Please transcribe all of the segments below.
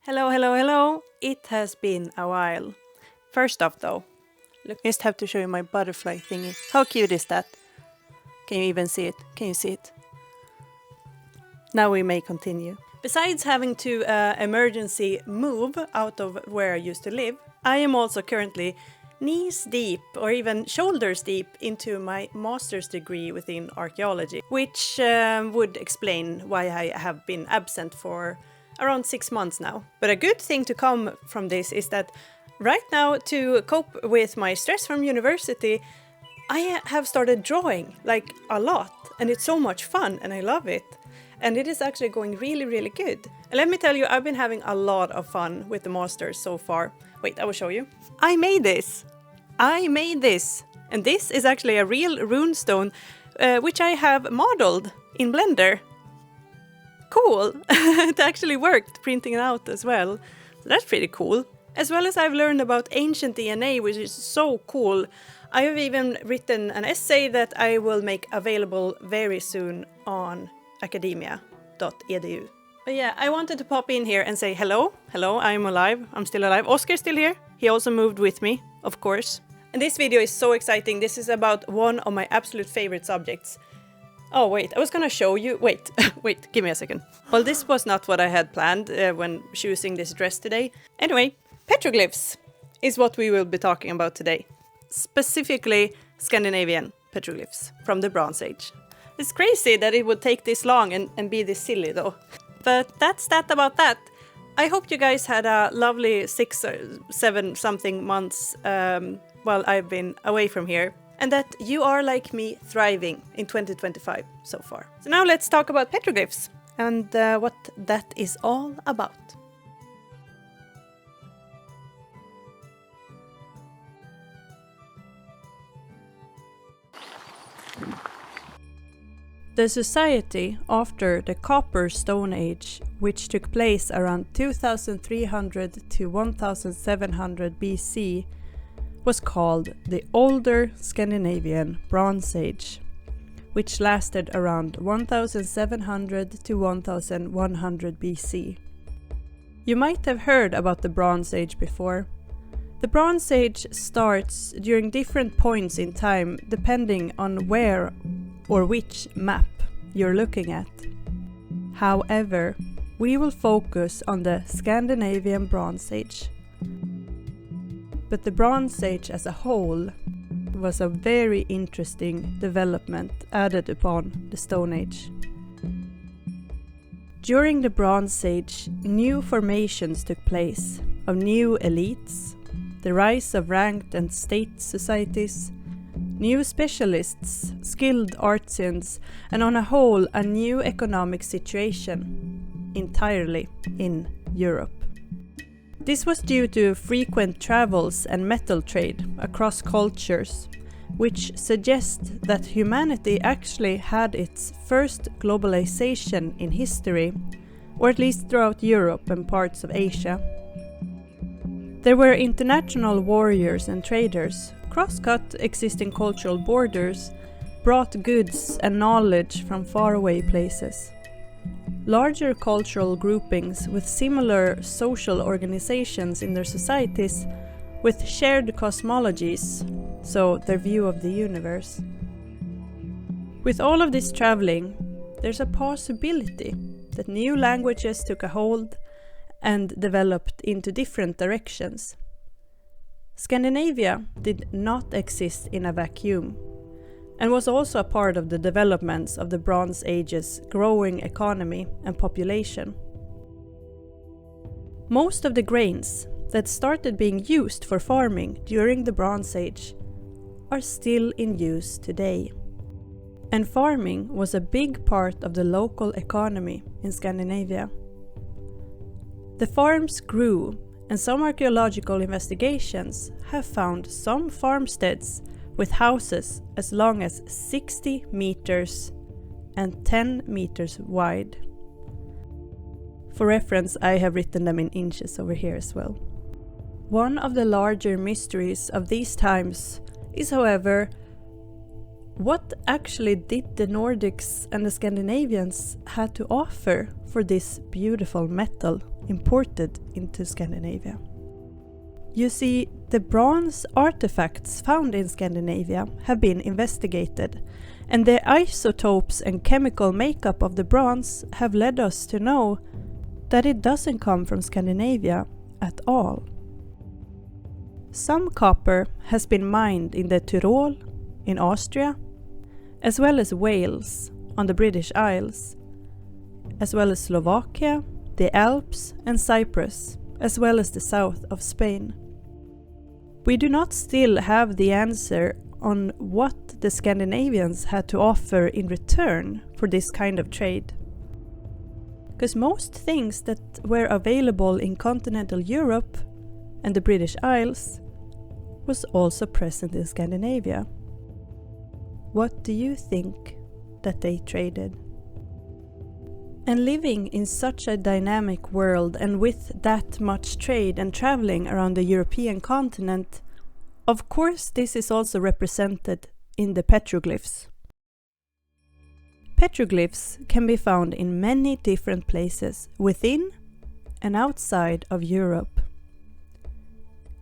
Hello, hello, hello. It has been a while. First off though, look, I just have to show you my butterfly thingy. How cute is that? Can you even see it? Can you see it? Now we may continue. Besides having to emergency move out of where I used to live, I am also currently knees deep or even shoulders deep into my master's degree within archaeology, which would explain why I have been absent for around 6 months now. But a good thing to come from this is that right now, to cope with my stress from university, I have started drawing like a lot, and it's so much fun and I love it. And it is actually going really, really good. And let me tell you, I've been having a lot of fun with the masters so far. Wait, I will show you. I made this! And this is actually a real runestone, which I have modeled in Blender. Cool! It actually worked, printing it out as well. So that's pretty cool. As well as I've learned about ancient DNA, which is so cool. I have even written an essay that I will make available very soon on academia.edu. But yeah, I wanted to pop in here and say hello. Hello, I'm alive. I'm still alive. Oskar's still here. He also moved with me, of course. And this video is so exciting. This is about one of my absolute favorite subjects. Oh wait, I was gonna show you. Wait, give me a second. Well, this was not what I had planned when choosing this dress today. Anyway, petroglyphs is what we will be talking about today. Specifically, Scandinavian petroglyphs from the Bronze Age. It's crazy that it would take this long and be this silly though. But that's that about that. I hope you guys had a lovely 6 or 7 something months while I've been away from here. And that you are like me thriving in 2025 so far. So now let's talk about petroglyphs and what that is all about. The society after the Copper Stone Age, which took place around 2300 to 1700 BC, was called the Older Scandinavian Bronze Age, which lasted around 1700 to 1100 BC. You might have heard about the Bronze Age before. The Bronze Age starts during different points in time depending on where or which map you're looking at. However, we will focus on the Scandinavian Bronze Age. But the Bronze Age as a whole was a very interesting development added upon the Stone Age. During the Bronze Age, new formations took place of new elites, the rise of ranked and state societies, new specialists, skilled artisans, and on a whole a new economic situation entirely in Europe. This was due to frequent travels and metal trade across cultures, which suggest that humanity actually had its first globalization in history, or at least throughout Europe and parts of Asia. There were international warriors and traders, cross-cut existing cultural borders, brought goods and knowledge from faraway places. Larger cultural groupings with similar social organizations in their societies, with shared cosmologies, so their view of the universe. With all of this traveling, there's a possibility that new languages took a hold and developed into different directions. Scandinavia did not exist in a vacuum, and was also a part of the developments of the Bronze Age's growing economy and population. Most of the grains that started being used for farming during the Bronze Age are still in use today. And farming was a big part of the local economy in Scandinavia. The farms grew, and some archaeological investigations have found some farmsteads with houses as long as 60 meters and 10 meters wide. For reference, I have written them in inches over here as well. One of the larger mysteries of these times is, however, what actually did the Nordics and the Scandinavians had to offer for this beautiful metal imported into Scandinavia? You see, the bronze artifacts found in Scandinavia have been investigated, and the isotopes and chemical makeup of the bronze have led us to know that it doesn't come from Scandinavia at all. Some copper has been mined in the Tyrol, in Austria, as well as Wales on the British Isles, as well as Slovakia, the Alps and Cyprus, as well as the south of Spain. We do not still have the answer on what the Scandinavians had to offer in return for this kind of trade. Because most things that were available in continental Europe and the British Isles was also present in Scandinavia. What do you think that they traded? And living in such a dynamic world and with that much trade and traveling around the European continent, of course this is also represented in the petroglyphs. Petroglyphs can be found in many different places within and outside of Europe.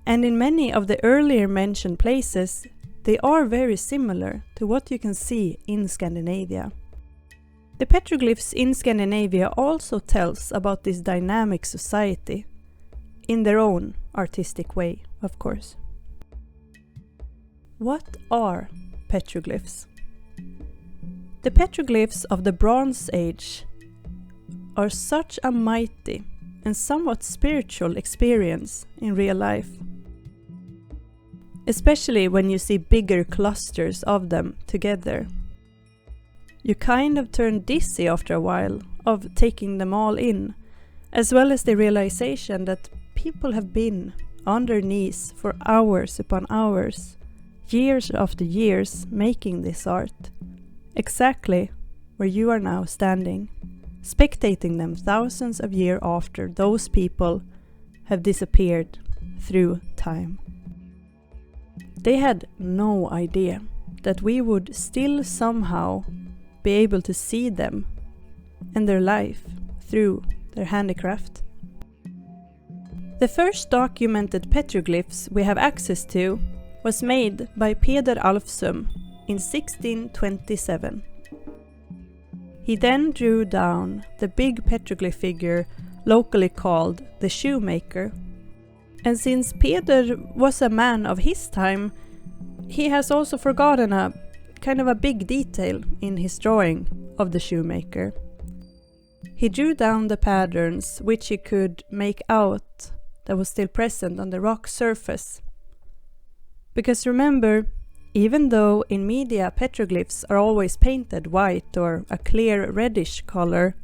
And in many of the earlier mentioned places, they are very similar to what you can see in Scandinavia. The petroglyphs in Scandinavia also tells about this dynamic society, in their own artistic way, of course. What are petroglyphs? The petroglyphs of the Bronze Age are such a mighty and somewhat spiritual experience in real life. Especially when you see bigger clusters of them together. You kind of turn dizzy after a while of taking them all in, as well as the realization that people have been on their knees for hours upon hours, years after years, making this art, exactly where you are now standing, spectating them thousands of years after those people have disappeared through time. They had no idea that we would still somehow be able to see them and their life through their handicraft. The first documented petroglyphs we have access to was made by Peder Alfsum in 1627. He then drew down the big petroglyph figure locally called the Shoemaker. And since Peder was a man of his time, he has also forgotten a kind of a big detail in his drawing of the Shoemaker. He drew down the patterns which he could make out that was still present on the rock surface. Because remember, even though in media petroglyphs are always painted white or a clear reddish color,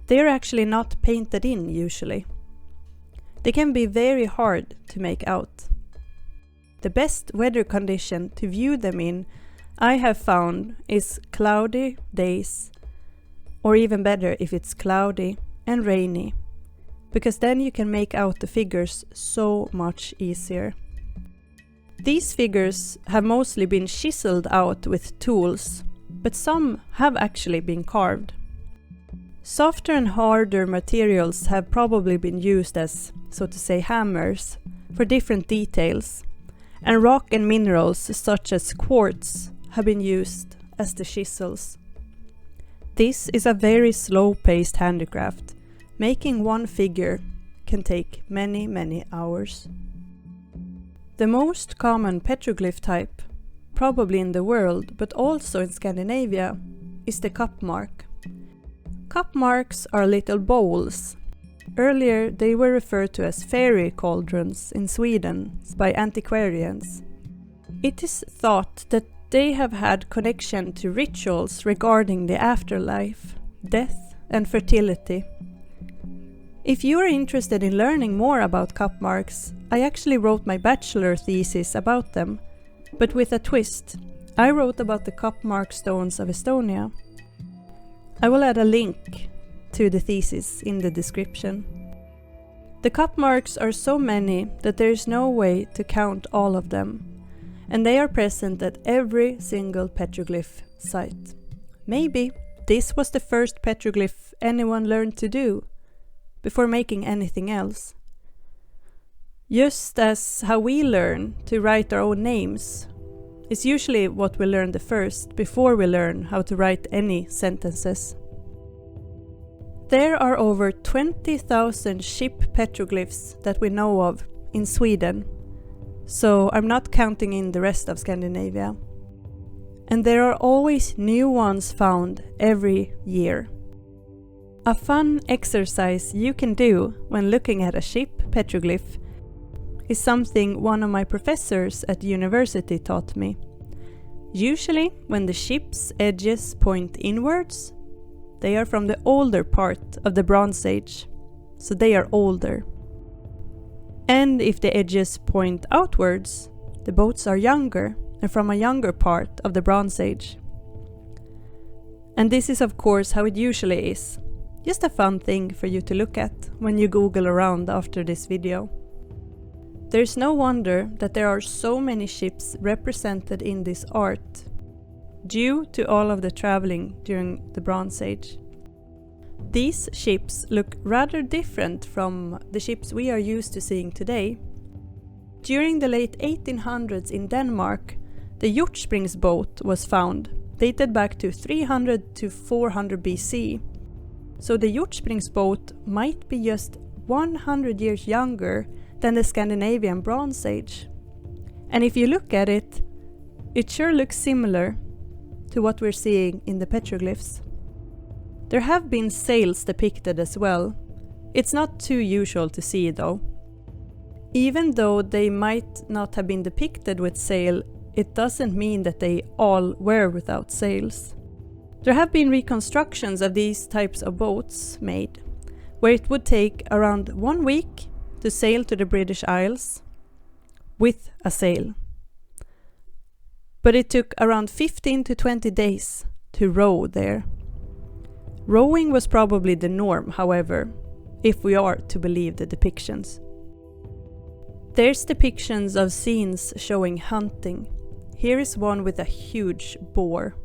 they are actually not painted in usually. They can be very hard to make out. The best weather condition to view them in, I have found, is cloudy days, or even better if it's cloudy and rainy, because then you can make out the figures so much easier. These figures have mostly been chiseled out with tools, but some have actually been carved. Softer and harder materials have probably been used as, so to say, hammers for different details, and rock and minerals such as quartz have been used as the chisels. This is a very slow-paced handicraft. Making one figure can take many hours. The most common petroglyph type, probably in the world, but also in Scandinavia, is the cup mark. Cup marks are little bowls. Earlier they were referred to as fairy cauldrons in Sweden by antiquarians. It is thought that they have had connection to rituals regarding the afterlife, death and fertility. If you are interested in learning more about cup marks, I actually wrote my bachelor thesis about them, but with a twist. I wrote about the cup mark stones of Estonia. I will add a link to the thesis in the description. The cup marks are so many that there is no way to count all of them, and they are present at every single petroglyph site. Maybe this was the first petroglyph anyone learned to do before making anything else. Just as how we learn to write our own names is usually what we learn the first before we learn how to write any sentences. There are over 20,000 ship petroglyphs that we know of in Sweden, so I'm not counting in the rest of Scandinavia. And there are always new ones found every year. A fun exercise you can do when looking at a ship petroglyph is something one of my professors at university taught me. Usually, when the ship's edges point inwards, they are from the older part of the Bronze Age, so they are older. And if the edges point outwards, the boats are younger and from a younger part of the Bronze Age. And this is of course how it usually is. Just a fun thing for you to look at when you Google around after this video. There's no wonder that there are so many ships represented in this art, due to all of the traveling during the Bronze Age. These ships look rather different from the ships we are used to seeing today. During the late 1800s in Denmark, the Hjortsprings boat was found, dated back to 300 to 400 BC. So the Hjortsprings boat might be just 100 years younger than the Scandinavian Bronze Age. And if you look at it, it sure looks similar to what we're seeing in the petroglyphs. There have been sails depicted as well. It's not too usual to see though. Even though they might not have been depicted with sail, it doesn't mean that they all were without sails. There have been reconstructions of these types of boats made, where it would take around 1 week to sail to the British Isles with a sail. But it took around 15 to 20 days to row there. Rowing was probably the norm, however, if we are to believe the depictions. There's depictions of scenes showing hunting. Here is one with a huge boar.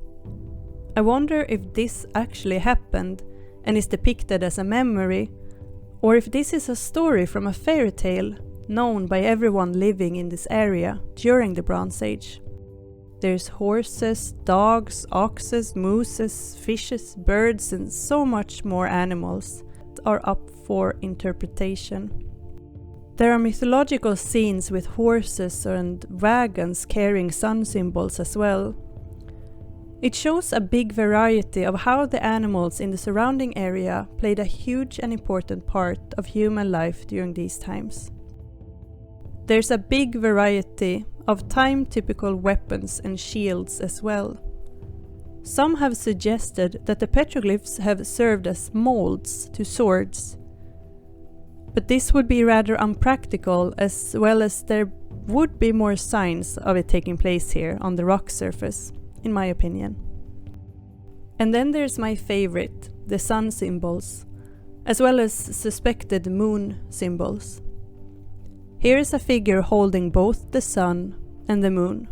I wonder if this actually happened and is depicted as a memory, or if this is a story from a fairy tale known by everyone living in this area during the Bronze Age. There's horses, dogs, oxes, mooses, fishes, birds, and so much more animals that are up for interpretation. There are mythological scenes with horses and wagons carrying sun symbols as well. It shows a big variety of how the animals in the surrounding area played a huge and important part of human life during these times. There's a big variety of time-typical weapons and shields as well. Some have suggested that the petroglyphs have served as molds to swords. But this would be rather unpractical, as well as there would be more signs of it taking place here on the rock surface, in my opinion. And then there's my favorite, the sun symbols, as well as suspected moon symbols. Here is a figure holding both the sun and the moon.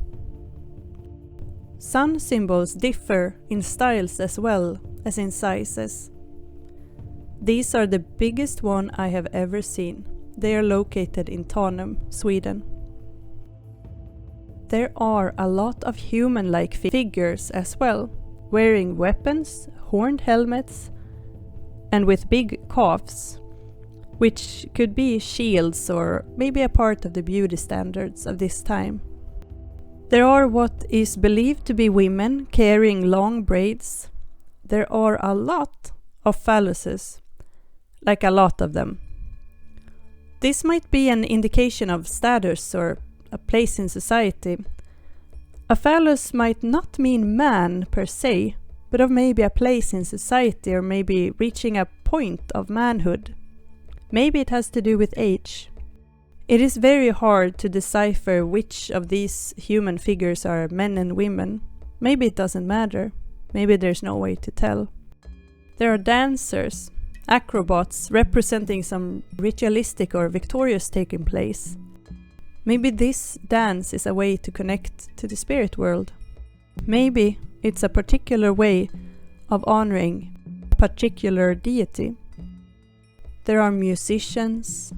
Sun symbols differ in styles as well as in sizes. These are the biggest one I have ever seen. They are located in Tanum, Sweden. There are a lot of human-like figures as well, wearing weapons, horned helmets, and with big coughs, which could be shields or maybe a part of the beauty standards of this time. There are what is believed to be women carrying long braids. There are a lot of phalluses, like a lot of them. This might be an indication of status or a place in society. A phallus might not mean man per se, but of maybe a place in society or maybe reaching a point of manhood. Maybe it has to do with age. It is very hard to decipher which of these human figures are men and women. Maybe it doesn't matter. Maybe there's no way to tell. There are dancers, acrobats representing some ritualistic or victorious taking place. Maybe this dance is a way to connect to the spirit world. Maybe it's a particular way of honoring a particular deity. There are musicians,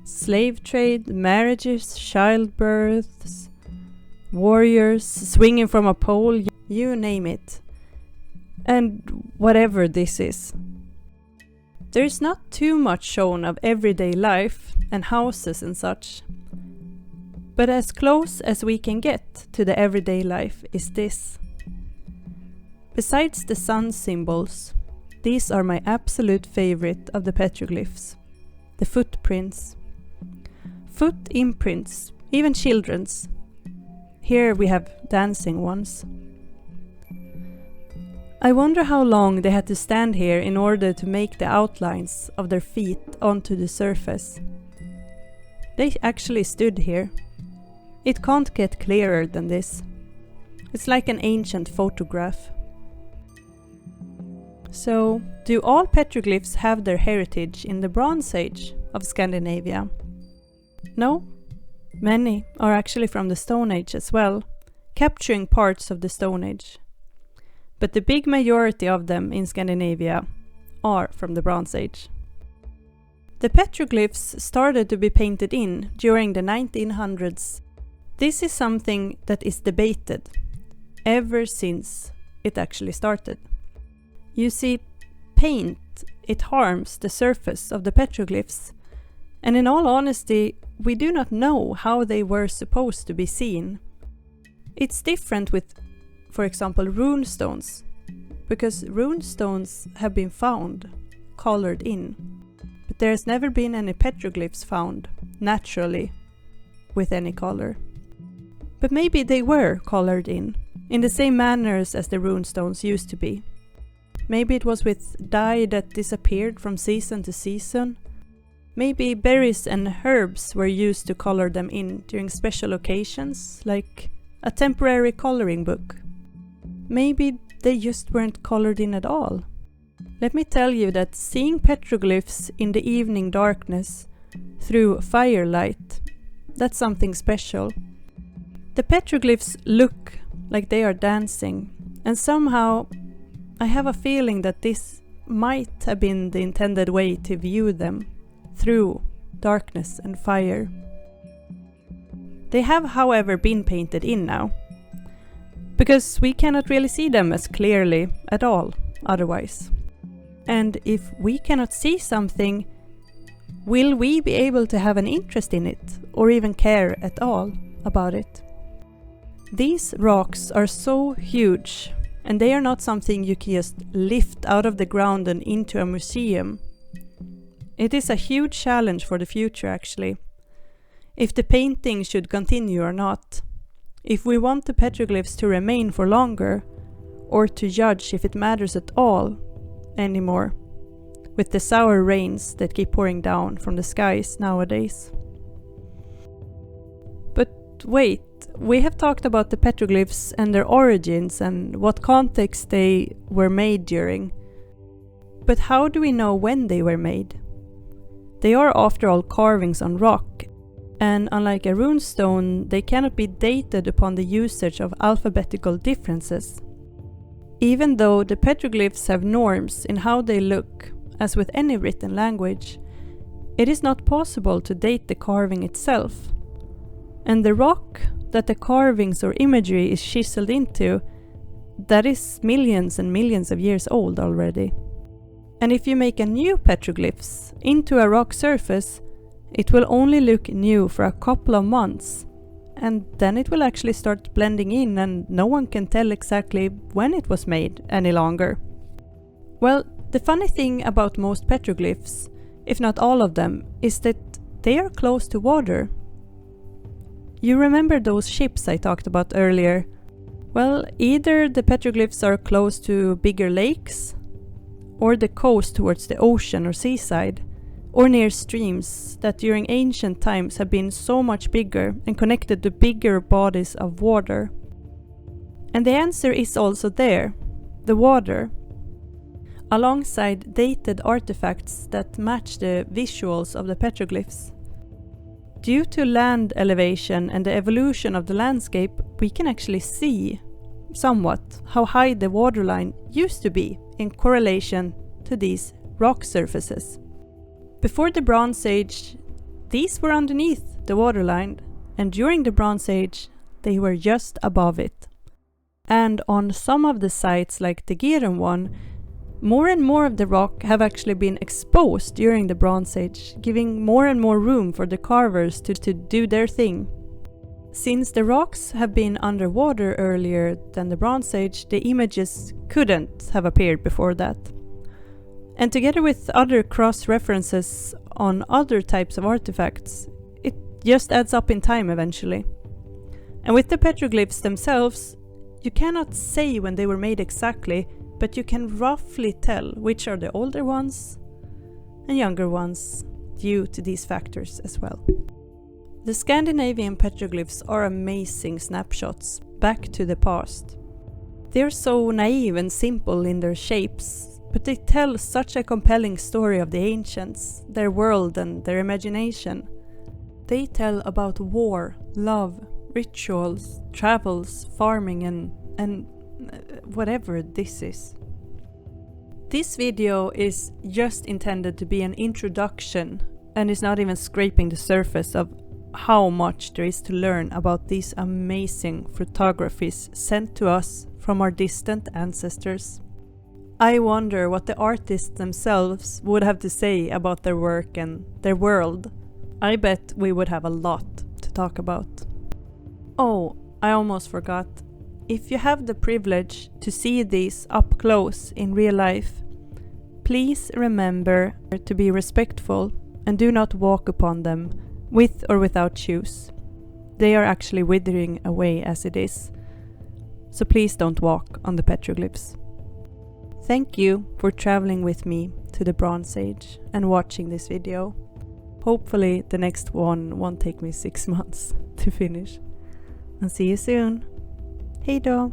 slave trade, marriages, childbirths, warriors swinging from a pole, you name it. And whatever this is. There is not too much shown of everyday life and houses and such. But as close as we can get to the everyday life is this. Besides the sun symbols, these are my absolute favorite of the petroglyphs. The footprints. Foot imprints, even children's. Here we have dancing ones. I wonder how long they had to stand here in order to make the outlines of their feet onto the surface. They actually stood here. It can't get clearer than this. It's like an ancient photograph. So, do all petroglyphs have their heritage in the Bronze Age of Scandinavia? No. Many are actually from the Stone Age as well, capturing parts of the Stone Age. But the big majority of them in Scandinavia are from the Bronze Age. The petroglyphs started to be painted in during the 1900s. This is something that is debated ever since it actually started. You see, paint, it harms the surface of the petroglyphs, and in all honesty, we do not know how they were supposed to be seen. It's different with, for example, rune stones, because rune stones have been found, colored in, but there has never been any petroglyphs found, naturally, with any color. But maybe they were colored in the same manners as the rune stones used to be. Maybe it was with dye that disappeared from season to season. Maybe berries and herbs were used to color them in during special occasions, like a temporary coloring book. Maybe they just weren't colored in at all. Let me tell you that seeing petroglyphs in the evening darkness through firelight, that's something special. The petroglyphs look like they are dancing, and somehow I have a feeling that this might have been the intended way to view them, through darkness and fire. They have, however, been painted in now, because we cannot really see them as clearly at all otherwise. And if we cannot see something, will we be able to have an interest in it, or even care at all about it? These rocks are so huge, and they are not something you can just lift out of the ground and into a museum. It is a huge challenge for the future, actually. If the painting should continue or not. If we want the petroglyphs to remain for longer, or to judge if it matters at all anymore, with the sour rains that keep pouring down from the skies nowadays. But wait, we have talked about the petroglyphs and their origins and what context they were made during. But how do we know when they were made? They are after all carvings on rock, and unlike a rune stone, they cannot be dated upon the usage of alphabetical differences. Even though the petroglyphs have norms in how they look, as with any written language, it is not possible to date the carving itself. And the rock that the carvings or imagery is chiseled into, that is millions and millions of years old already. And if you make a new petroglyphs into a rock surface, it will only look new for a couple of months, and then it will actually start blending in and no one can tell exactly when it was made any longer. Well, the funny thing about most petroglyphs, if not all of them, is that they are close to water. You remember those ships I talked about earlier? Well, either the petroglyphs are close to bigger lakes, or the coast towards the ocean or seaside, or near streams that during ancient times have been so much bigger and connected to bigger bodies of water. And the answer is also there, the water, alongside dated artifacts that match the visuals of the petroglyphs. Due to land elevation and the evolution of the landscape, we can actually see somewhat how high the waterline used to be in correlation to these rock surfaces. Before the Bronze Age, these were underneath the waterline, and during the Bronze Age, they were just above it. And on some of the sites, like the Gieren one, more and more of the rock have actually been exposed during the Bronze Age, giving more and more room for the carvers to do their thing. Since the rocks have been underwater earlier than the Bronze Age, the images couldn't have appeared before that. And together with other cross-references on other types of artifacts, it just adds up in time eventually. And with the petroglyphs themselves, you cannot say when they were made exactly, but you can roughly tell which are the older ones and younger ones due to these factors as well. The Scandinavian petroglyphs are amazing snapshots back to the past. They're so naive and simple in their shapes, but they tell such a compelling story of the ancients, their world and their imagination. They tell about war, love, rituals, travels, farming and whatever this is. This video is just intended to be an introduction and is not even scraping the surface of how much there is to learn about these amazing photographies sent to us from our distant ancestors. I wonder what the artists themselves would have to say about their work and their world. I bet we would have a lot to talk about. Oh, I almost forgot. If you have the privilege to see these up close in real life, please remember to be respectful and do not walk upon them with or without shoes. They are actually withering away as it is. So please don't walk on the petroglyphs. Thank you for traveling with me to the Bronze Age and watching this video. Hopefully the next one won't take me 6 months to finish. And see you soon. Hej då!